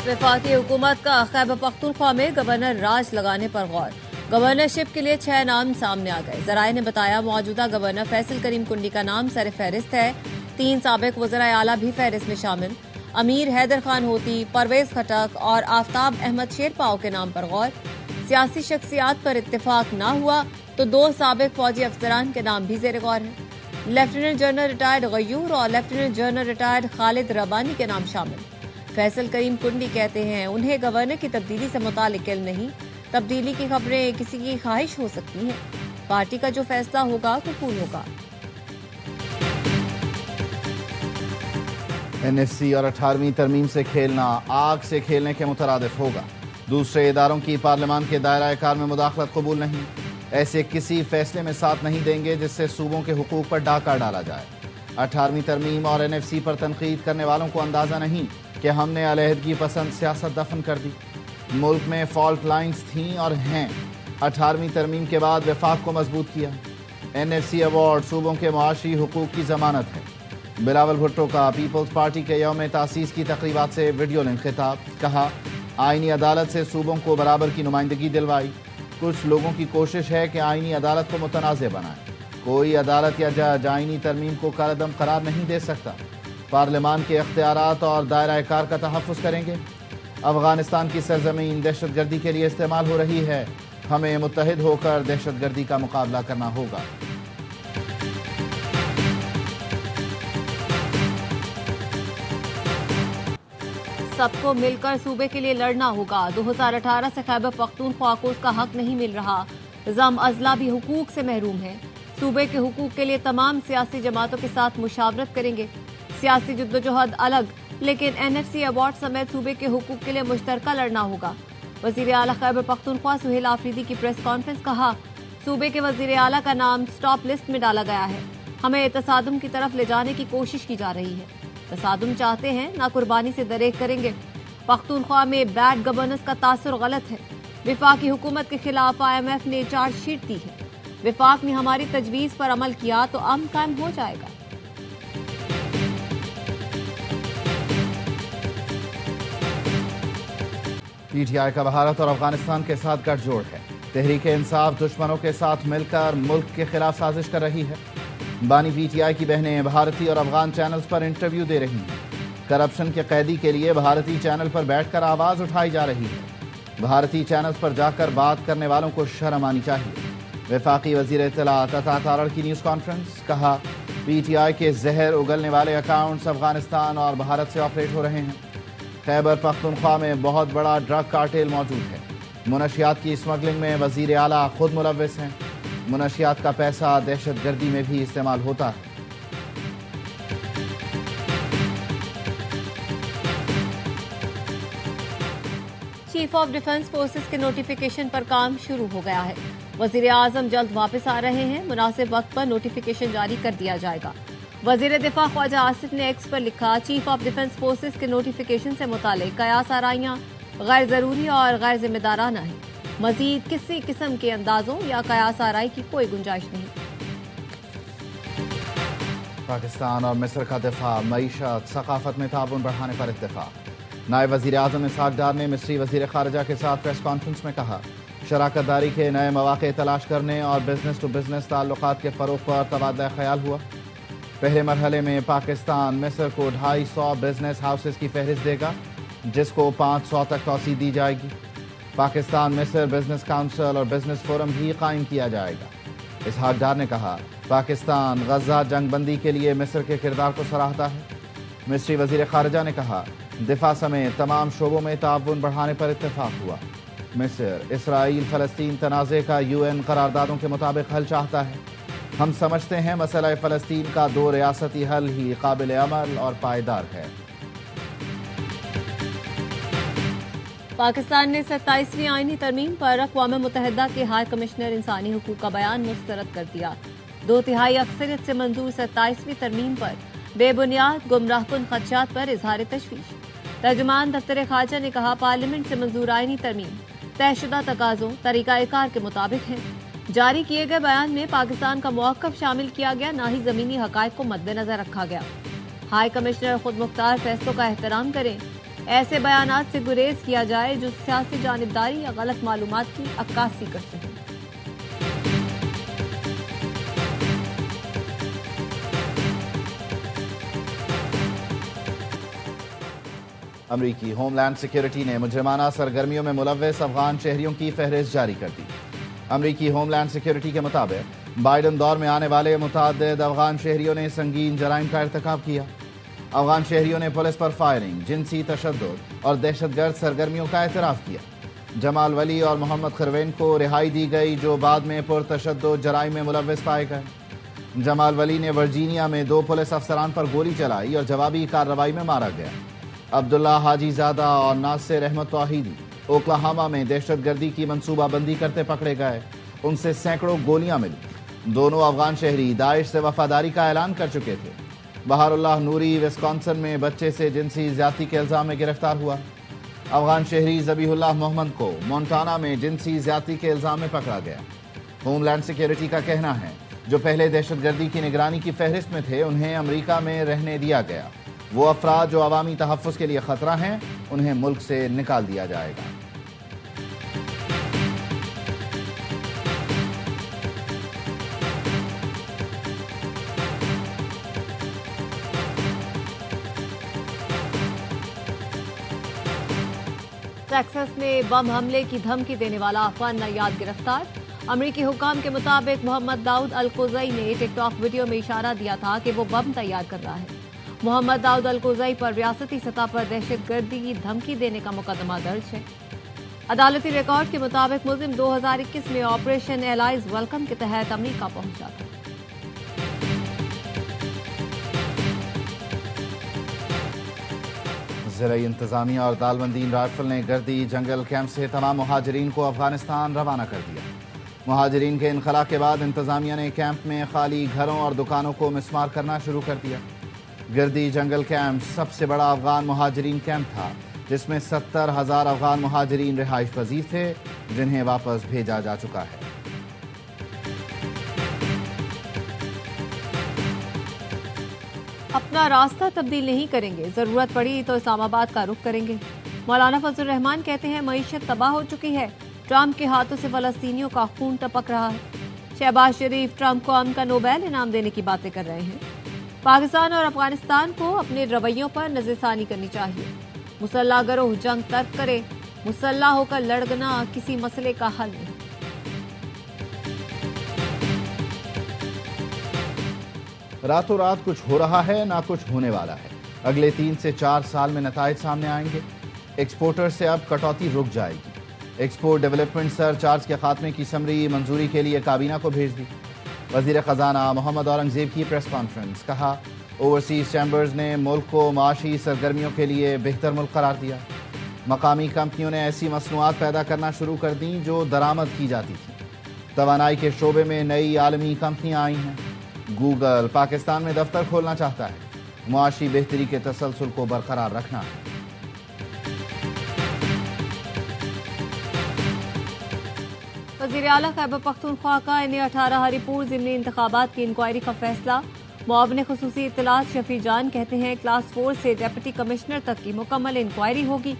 वफाकी हुकूमत का खैबर पख्तूनख्वा में गवर्नर राज लगाने पर गौर। गवर्नरशिप के लिए 6 नाम सामने आ गए। जराए ने बताया मौजूदा गवर्नर फैसल करीम कुंडी का नाम सर फहरिस्त है। 3 साबिक वज़राए आला भी फहरिस्त में शामिल। अमीर हैदर खान होती, परवेज खटक और आफ्ताब अहमद शेरपाओ के नाम पर गौर। सियासी शख्सियात पर इत्तेफाक न हुआ तो 2 साबिक फौजी अफसरान के नाम भी जेर गौर हैं। लेफ्टिनेंट जनरल रिटायर्ड गयूर और लेफ्टिनेंट जनरल रिटायर्ड खालिद रबानी के नाम शामिल। फैसल करीम कुंडी कहते हैं उन्हें गवर्नर की तब्दीली से मुतालिक इल्म नहीं। तब्दीली की खबरें किसी की ख्वाहिश हो सकती हैं। पार्टी का जो फैसला होगा तो कबूल होगा। NFC और 18वीं तरमीम से खेलना आग से खेलने के मुतरादिफ होगा। दूसरे इदारों की पार्लियामान के दायरा कार में मुदाखलत कबूल नहीं। ऐसे किसी फैसले में साथ नहीं देंगे जिससे सूबों के हुकूक पर डाका डाला जाए। 18वीं तरमीम और NFC पर तनकीद करने वालों को अंदाजा नहीं कि हमने अलहदगी पसंद सियासत दफन कर दी। मुल्क में फॉल्ट लाइन्स थीं और हैं। 18वीं तरमीम के बाद वफाक को मजबूत किया। NFC अवार्ड सूबों के मुआशी हुकूक की जमानत है। बिलावल भुट्टो का पीपल्स पार्टी के यौम तासीस की तकरीबात से वीडियो लिंक खिताब। कहा आईनी अदालत से सूबों को बराबर की नुमाइंदगी दिलवाई। कुछ लोगों की कोशिश है कि आईनी अदालत को मुतनाज़ बनाए। कोई अदालत या जज आईनी तरमीम को कालअदम करार नहीं दे सकता। पार्लियामान के इख्तियारात और दायरा कार का तहफ़्फ़ुज़ करेंगे। अफगानिस्तान की सरजमीन दहशत गर्दी के लिए इस्तेमाल हो रही है। हमें मुत्तहिद होकर दहशत गर्दी का मुकाबला करना होगा। सबको मिलकर सूबे के लिए लड़ना होगा। 2018 से खैबर पख्तूनख्वा को उसका हक नहीं मिल रहा। जम अजला भी हुकूक से महरूम है। सूबे के हुकूक के लिए तमाम सियासी जमातों के साथ मुशावरत करेंगे। सियासी जद्दोजहद अलग, लेकिन NFC अवार्ड समेत सूबे के हुकूक के लिए मुश्तरका लड़ना होगा। वज़ीर आला खैबर पख्तूनख्वा सुहेल आफरीदी की प्रेस कॉन्फ्रेंस। कहा सूबे के वज़ीर आला का नाम स्टॉप लिस्ट में डाला गया है। हमें तसादुम की तरफ ले जाने की कोशिश की जा रही है। तसादुम चाहते हैं ना कुर्बानी से दरेक करेंगे। पख्तूनख्वा में बैड गवर्नेंस का तासुर गलत है। वफाकी हुकूमत के खिलाफ IMF ने चार्जशीट दी है। वफाक ने हमारी तजवीज़ पर अमल किया तो अमन कायम हो जाएगा। PTI का भारत और अफगानिस्तान के साथ गठजोड़ है। तहरीक इंसाफ दुश्मनों के साथ मिलकर मुल्क के खिलाफ साजिश कर रही है। बानी PTI की बहनें भारतीय और अफगान चैनल्स पर इंटरव्यू दे रही हैं। करप्शन के कैदी के लिए भारतीय चैनल पर बैठकर आवाज़ उठाई जा रही है। भारतीय चैनल्स पर जाकर बात करने वालों को शर्म आनी चाहिए। वफाकी वज़ीर इत्तलात अता तारड़ की न्यूज़ कॉन्फ्रेंस। कहा PTI के जहर उगलने वाले अकाउंट्स अफगानिस्तान और भारत से ऑपरेट हो रहे हैं। खैबर पख्तूनख्वा में बहुत बड़ा ड्रग कार्टेल मौजूद है। मुनशियात की स्मगलिंग में वज़ीर आला खुद मुलव्विस हैं। मुनशियात का पैसा दहशत गर्दी में भी इस्तेमाल होता है। चीफ ऑफ डिफेंस फोर्सेस के नोटिफिकेशन पर काम शुरू हो गया है। वज़ीर आज़म जल्द वापस आ रहे हैं। मुनासिब वक्त पर नोटिफिकेशन जारी कर दिया जाएगा। वज़ीर दिफा ख्वाजा आसिफ ने एक्स पर लिखा चीफ ऑफ डिफेंस फोर्सेस के नोटिफिकेशन से मुतालिक कयास आराइयाँ गैर ज़रूरी और गैर जिम्मेदाराना है। मजीद किसी किस्म के अंदाजों या कयास आराई की कोई गुंजाइश नहीं। पाकिस्तान और मिस्र का दिफा, मईशत, सकाफत में ताउन बढ़ाने पर इत्तेफाक। नायब वज़ीर आज़म इसहाक डार ने मिस्री वज़ीर ख़ारिजा के साथ प्रेस कॉन्फ्रेंस में कहा शराकत दारी के नए मौक़े तलाश करने और बिजनेस टू बिजनेस ताल्लुकात के फ़रोग़ पर तबादला ख्याल हुआ। पहले मरहले में पाकिस्तान मिस्र को 250 बिजनेस हाउसेस की फहरिस्त देगा, जिसको 500 तक तौसी दी जाएगी। पाकिस्तान मिस्र बिजनेस काउंसिल और बिजनेस फोरम भी कायम किया जाएगा। इसहाक डार ने कहा पाकिस्तान गजा जंग बंदी के लिए मिस्र के किरदार को सराहता है। मिस्री वज़ीर ख़ारिजा ने कहा दिफा समेत तमाम शोबों में ताउन बढ़ाने पर इत्तेफाक हुआ। मिस्र इसराइल फ़लस्तीन तनाज़े का UN करारदादों के मुताबिक हल चाहता है। हम समझते हैं मसला फ़लस्तीन का 2 रियासती हल ही काबिल अमल और पायदार है। पाकिस्तान ने 27वीं आईनी तरमीम पर अक़वाम मुत्तहिदा के हाई कमिश्नर इंसानी हुकूक का बयान मुस्तरद कर दिया। 2/3 अक्सरियत से मंजूर 27वीं तरमीम पर बेबुनियाद गुमराहकुन खदशात पर इजहार तशवीश। तर्जुमान दफ्तर ख़ारिजा ने कहा पार्लियामेंट से मंजूर आईनी तरमीम तयशुदा तकाज़ों तरीक़ाकार के मुताबिक है। जारी किए गए बयान में पाकिस्तान का मौक़िफ़ शामिल किया गया, ना ही ज़मीनी हक़ाइक़ को मद्देनज़र रखा गया। हाई कमिश्नर खुद मुख्तार फैसलों का एहतराम करें। ایسے بیانات سے گریز کیا جائے جو سیاسی جانبداری یا غلط معلومات کی عکاسی کرتے ہیں۔ امریکی ہوم لینڈ سیکیورٹی نے مجرمانہ سرگرمیوں میں ملوث افغان شہریوں کی فہرست جاری کر دی۔ امریکی ہوم لینڈ سیکیورٹی کے مطابق بائیڈن دور میں آنے والے متعدد افغان شہریوں نے سنگین جرائم کا ارتکاب کیا۔ افغان شہریوں نے پولیس پر فائرنگ، جنسی تشدد اور دہشت گرد سرگرمیوں کا اعتراف کیا۔ جمال ولی اور محمد خروین کو رہائی دی گئی جو بعد میں پرتشدد جرائم میں ملوث پائے گئے۔ جمال ولی نے ورجینیا میں 2 پولیس افسران پر گولی چلائی اور جوابی کارروائی میں مارا گیا۔ عبداللہ حاجی زادہ اور ناصر احمد توحیدی اوکلاہاما میں دہشت گردی کی منصوبہ بندی کرتے پکڑے گئے، ان سے سینکڑوں گولیاں ملی۔ دونوں افغان شہری داعش سے وفاداری کا اعلان کر چکے تھے۔ بہار اللہ نوری وسکانسن میں بچے سے جنسی زیادتی کے الزام میں گرفتار ہوا۔ افغان شہری ذبیح اللہ محمد کو مونٹانا میں جنسی زیادتی کے الزام میں پکڑا گیا۔ ہوم لینڈ سیکیورٹی کا کہنا ہے جو پہلے دہشت گردی کی نگرانی کی فہرست میں تھے انہیں امریکہ میں رہنے دیا گیا۔ وہ افراد جو عوامی تحفظ کے لیے خطرہ ہیں انہیں ملک سے نکال دیا جائے گا۔ ٹیکساس میں بم حملے کی دھمکی دینے والا افغان نیاد گرفتار۔ امریکی حکام کے مطابق محمد داؤد القوزئی نے ٹک ٹاک ویڈیو میں اشارہ دیا تھا کہ وہ بم تیار کر رہا ہے۔ محمد داؤد القوزئی پر ریاستی سطح پر دہشت گردی کی دھمکی دینے کا مقدمہ درج ہے۔ عدالتی ریکارڈ کے مطابق ملزم 2021 میں آپریشن ایلائز ویلکم کے تحت امریکہ پہنچا تھا۔ زرعی انتظامیہ اور دالبندین رائفل نے گردی جنگل کیمپ سے تمام مہاجرین کو افغانستان روانہ کر دیا۔ مہاجرین کے انخلا کے بعد انتظامیہ نے کیمپ میں خالی گھروں اور دکانوں کو مسمار کرنا شروع کر دیا۔ گردی جنگل کیمپ سب سے بڑا افغان مہاجرین کیمپ تھا جس میں 70,000 افغان مہاجرین رہائش پذیر تھے جنہیں واپس بھیجا جا چکا ہے۔ اپنا راستہ تبدیل نہیں کریں گے، ضرورت پڑی تو اسلام آباد کا رخ کریں گے۔ مولانا فضل الرحمان کہتے ہیں معیشت تباہ ہو چکی ہے، ٹرمپ کے ہاتھوں سے فلسطینیوں کا خون ٹپک رہا ہے۔ شہباز شریف ٹرمپ کو امن کا نوبیل انعام دینے کی باتیں کر رہے ہیں۔ پاکستان اور افغانستان کو اپنے رویوں پر نظر ثانی کرنی چاہیے۔ مسلح گروہ جنگ ترک کرے، مسلح ہو کر لڑنا کسی مسئلے کا حل نہیں۔ راتوں رات کچھ ہو رہا ہے نہ کچھ ہونے والا ہے۔ اگلے 3 سے 4 سال میں نتائج سامنے آئیں گے۔ ایکسپورٹر سے اب کٹوتی رک جائے گی۔ ایکسپورٹ ڈیولپمنٹ سر چارج کے خاتمے کی سمری منظوری کے لیے کابینہ کو بھیج دی۔ وزیر خزانہ محمد اورنگزیب کی پریس کانفرنس، کہا اوورسیز چیمبرز نے ملک کو معاشی سرگرمیوں کے لیے بہتر ملک قرار دیا۔ مقامی کمپنیوں نے ایسی مصنوعات پیدا کرنا شروع کر دیں جو درآمد کی جاتی تھیں۔ توانائی کے شعبے میں نئی عالمی کمپنیاں آئی ہیں۔ گوگل پاکستان میں دفتر کھولنا چاہتا ہے۔ معاشی بہتری کے تسلسل کو برقرار رکھنا ہے۔ وزیر اعلیٰ خیبر پختونخوا کا N18 ہری پور ضمنی انتخابات کی انکوائری کا فیصلہ۔ معاون خصوصی اطلاعات شفیع جان کہتے ہیں کلاس 4 سے ڈپٹی کمشنر تک کی مکمل انکوائری ہوگی۔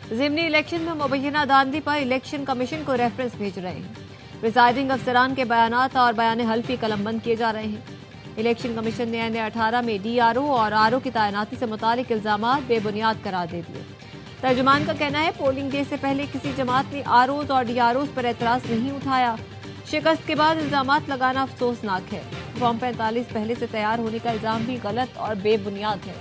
ضمنی الیکشن میں مبینہ دھاندلی پر الیکشن کمیشن کو ریفرنس بھیج رہے ہیں۔ پریزائڈنگ افسران کے بیانات اور بیان حلفی قلم بند کیے جا رہے ہیں۔ الیکشن کمیشن نے N18 میں DRO اور RO کی تعیناتی سے متعلق الزامات بے بنیاد قرار دے دیے۔ ترجمان کا کہنا ہے پولنگ ڈے سے پہلے کسی جماعت نے ROs اور DROs پر اعتراض نہیں اٹھایا۔ شکست کے بعد الزامات لگانا افسوسناک ہے۔ فارم 45 پہلے سے تیار ہونے کا الزام بھی غلط اور بے بنیاد ہے۔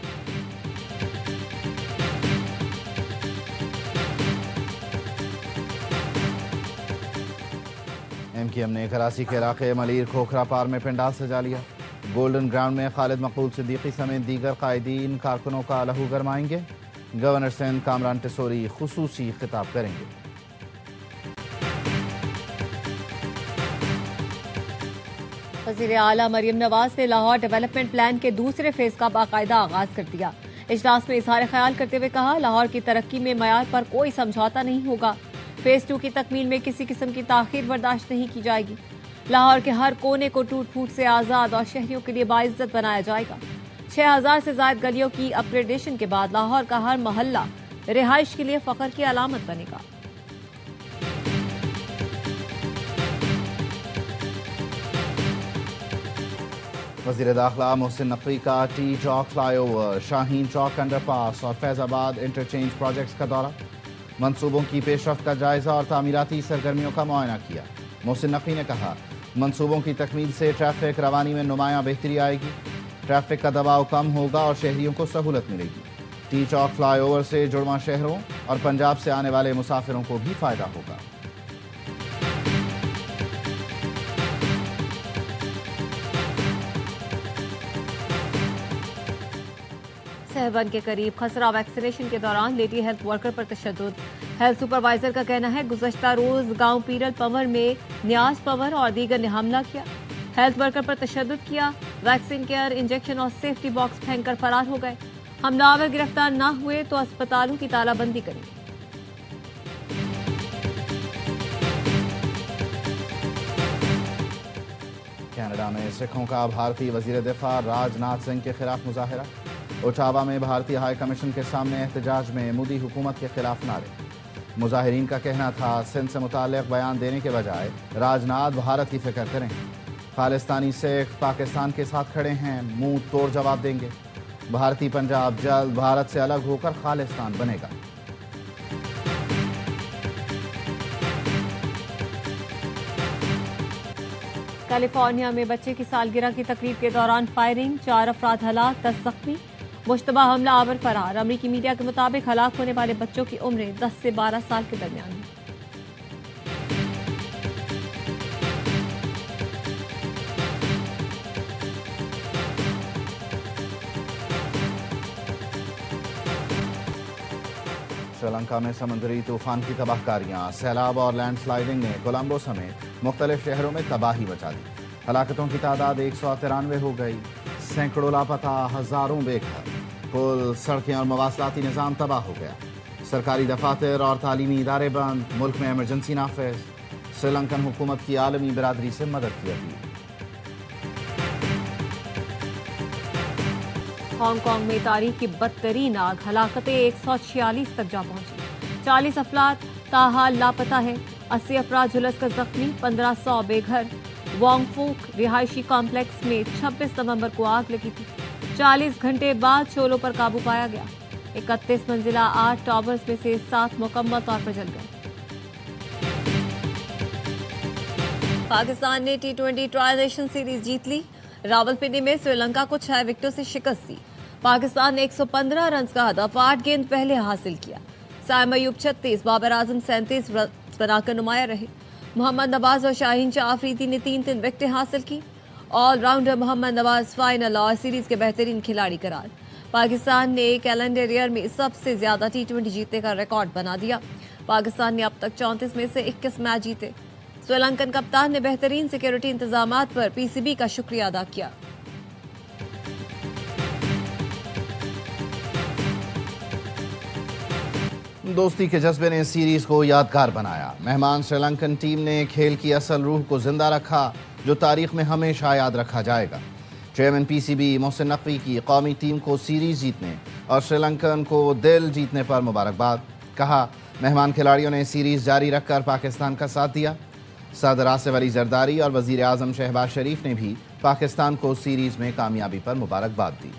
MQM نے کراچی کے علاقے ملیر کھوکھرا پار میں پنڈال سجا لیا۔ گولڈن گراؤنڈ میں خالد مقبول صدیقی سمیت دیگر قائدین کارکنوں کا لہو گرمائیں گے۔ گورنر سندھ کامران ٹسوری خصوصی خطاب کریں گے۔ وزیر اعلیٰ مریم نواز نے لاہور ڈیولپمنٹ پلان کے دوسرے فیز کا باقاعدہ آغاز کر دیا۔ اجلاس میں اظہار خیال کرتے ہوئے کہا لاہور کی ترقی میں معیار پر کوئی سمجھوتہ نہیں ہوگا۔ فیز 2 کی تکمیل میں کسی قسم کی تاخیر برداشت نہیں کی جائے گی۔ لاہور کے ہر کونے کو ٹوٹ پھوٹ سے آزاد اور شہریوں کے لیے باعزت بنایا جائے گا۔ 6000 سے زائد گلیوں کی اپ گریڈیشن کے بعد لاہور کا ہر محلہ रिहाइश के लिए फख्र की अलामत बनेगा। वज़ीर दाखिला मोहसिन नकवी का टी चौक फ्लाईओवर, शाहीन चौक अंडरपास और फैजाबाद इंटरचेंज प्रोजेक्ट्स का दौरा, मंसूबों की पेशरफ्त का जायजा और तामीराती सरगर्मियों का मुआयना किया। मोहसिन नकवी ने कहा, मंसूबों की तकमील से ट्रैफिक रवानी में नुमायां बेहतरी आएगी, ट्रैफिक का दबाव कम होगा और शहरियों को सहूलत मिलेगी। टी चौक फ्लाईओवर से जुड़वां शहरों और पंजाब से आने वाले मुसाफिरों को भी फायदा होगा। सहवन के करीब खसरा वैक्सीनेशन के दौरान लेडी हेल्थ वर्कर पर तशद्दुद। हेल्थ सुपरवाइजर का कहना है, गुज़श्ता रोज गांव पीरल पंवर में न्याज पंवर और दीगर ने हमला किया, हेल्थ वर्कर पर तशद्दुद किया, वैक्सीन केयर, इंजेक्शन और सेफ्टी बॉक्स फेंककर फरार हो गए। हमलावर गिरफ्तार न हुए तो अस्पतालों की तालाबंदी करेंगे। कनाडा में सिखों का भारतीय वजीर दिफा राजनाथ सिंह के खिलाफ मुजाहरा, ओटावा में भारतीय हाई कमीशन के सामने एहतजाज में मोदी हुकूमत के खिलाफ नारे। मुजाहिरीन का कहना था, सिंध से मुताल्लिक बयान देने के बजाय राजनाथ भारत की फिक्र करें। खालिस्तानी सिख पाकिस्तान के साथ खड़े हैं, मुंह तोड़ जवाब देंगे। भारतीय पंजाब जल्द भारत से अलग होकर खालिस्तान बनेगा। कैलिफोर्निया में बच्चे की सालगिरह की तकरीब के दौरान फायरिंग, 4 अफराद हलाक, 10 जख्मी, मुश्तबा हमला आवर फरार। अमरीकी मीडिया के मुताबिक हलाक होने वाले बच्चों की उम्रें 10 से 12 साल के दरमियान हैं। श्रीलंका में समुद्री तूफान की तबाहकारियां, सैलाब और लैंडस्लाइडिंग ने कोलंबो समेत मुख्तलिफ शहरों में तबाही मचा दी। हलाकतों की तादाद 193 हो गई, सैकड़ों लापता, हजारों बेघर। पुल, सड़कें और मवासलाती निज़ाम तबाह हो गया। सरकारी दफातर और तालीमी इदारे बंद, मुल्क में एमरजेंसी नाफिज। श्रीलंकन हुकूमत की आलमी बिरादरी से मदद की अपील। हांगकांग में तारीख की बदतरीन आग, हलाकतें 146 तक जा पहुंची। 40 अफराद ताहाल लापता हैं, 80 अफराद झुलस कर जख्मी, 1500 बेघर। वोंगफोक रिहायशी कॉम्प्लेक्स में 26 नवंबर को आग लगी थी। 40 घंटे बाद शोलों पर काबू पाया गया। 31 मंजिला 8 टावर्स में से 7 मुकम्मल तौर पर जल गए। पाकिस्तान ने T20 ट्रायल नेशन सीरीज जीत ली। रावलपिंडी में श्रीलंका को 6 विकेटों से शिकस्त दी। पाकिस्तान ने 115 रन का हदफ 8 गेंद पहले हासिल किया। साइम अयूब 36, बाबर आजम 37 रन बनाकर नुमाया रहे। मोहम्मद नवाज और शाहीन शाह आफरीदी ने 3-3 विकेटें हासिल की। ऑलराउंडर मोहम्मद नवाज फाइनल और सीरीज के बेहतरीन खिलाड़ी करार। पाकिस्तान ने कैलेंडर ईयर में सबसे ज्यादा T20 जीतने का रिकॉर्ड बना दिया। पाकिस्तान ने अब तक 34 में से 21 मैच जीते। श्रीलंकन कप्तान ने बेहतरीन सिक्योरिटी इंतजामात पर PCB का शुक्रिया अदा किया। दोस्ती के जज्बे ने सीरीज को यादगार बनाया। मेहमान श्रीलंकन टीम ने खेल की असल रूह को जिंदा रखा, जो तारीख में हमेशा याद रखा जाएगा। चेयरमैन PCB मोहसिन नकवी की कौमी टीम को सीरीज जीतने और श्रीलंकन को दिल जीतने पर मुबारकबाद। कहा, मेहमान खिलाड़ियों ने सीरीज जारी रखकर पाकिस्तान का साथ दिया। सदर आसिफ अली जरदारी और वजीर आजम शहबाज शरीफ ने भी पाकिस्तान को सीरीज में कामयाबी पर मुबारकबाद दी।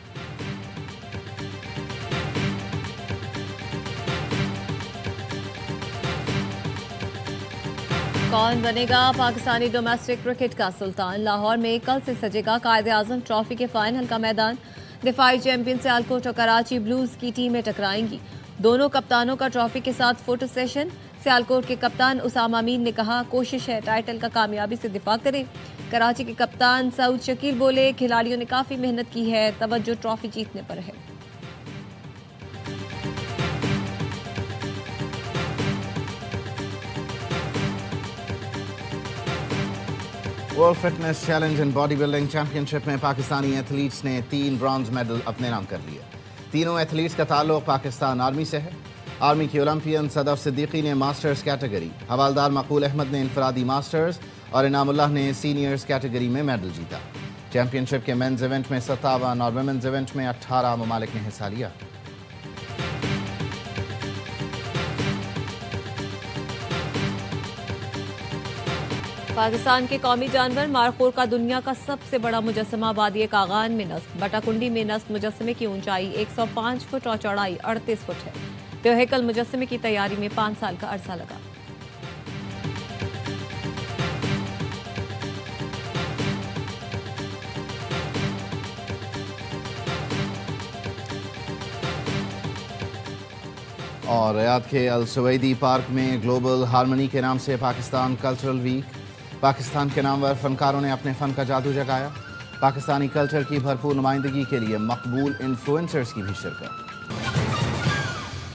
कौन बनेगा पाकिस्तानी डोमेस्टिक क्रिकेट का सुल्तान? लाहौर में कल से सजेगा कायदे आजम ट्रॉफी के फाइनल का मैदान। दिफाई चैंपियन सियालकोट और कराची ब्लूज की टीमें टकराएंगी। दोनों कप्तानों का ट्रॉफी के साथ फोटो सेशन। सियालकोट के कप्तान उसामा अमीन ने कहा, कोशिश है टाइटल का कामयाबी से दिफा करें। कराची के कप्तान सऊद शकील बोले, खिलाड़ियों ने काफी मेहनत की है, तवज्जो ट्रॉफी जीतने पर है। World fitness challenge in body building championship में पाकिस्तानी एथलीट्स ने 3 ब्रॉन्ज मेडल अपने नाम कर लिए। तीनों एथलीट्स का ताल्लुक पाकिस्तान आर्मी से है। आर्मी की ओलंपियन सदफ सिद्दीकी ने मास्टर्स कैटेगरी, हवालदार मकबूल अहमद ने इनफरादी मास्टर्स और इनामुल्लाह ने सीनियर्स कैटेगरी में मेडल जीता। चैंपियनशिप के मेंस इवेंट में 57 और वुमेन्स इवेंट में 18 ममालिक ने हिस्सा लिया। پاکستان کے قومی جانور مارخور کا دنیا کا سب سے بڑا مجسمہ وادی کاغان میں نصب۔ بٹاکنڈی میں نصب مجسمے کی اونچائی 105 فٹ اور چوڑائی 38 فٹ ہے۔ توہیکل مجسمے کی تیاری میں 5 سال کا عرصہ لگا۔ اور ریاض کے السویدی پارک میں گلوبل ہارمنی کے نام سے پاکستان کلچرل ویک۔ پاکستان کے نامور فنکاروں نے اپنے فن کا جادو جگایا۔ پاکستانی کلچر کی بھرپور نمائندگی کے لیے مقبول انفلوئنسرز کی بھی شرکت۔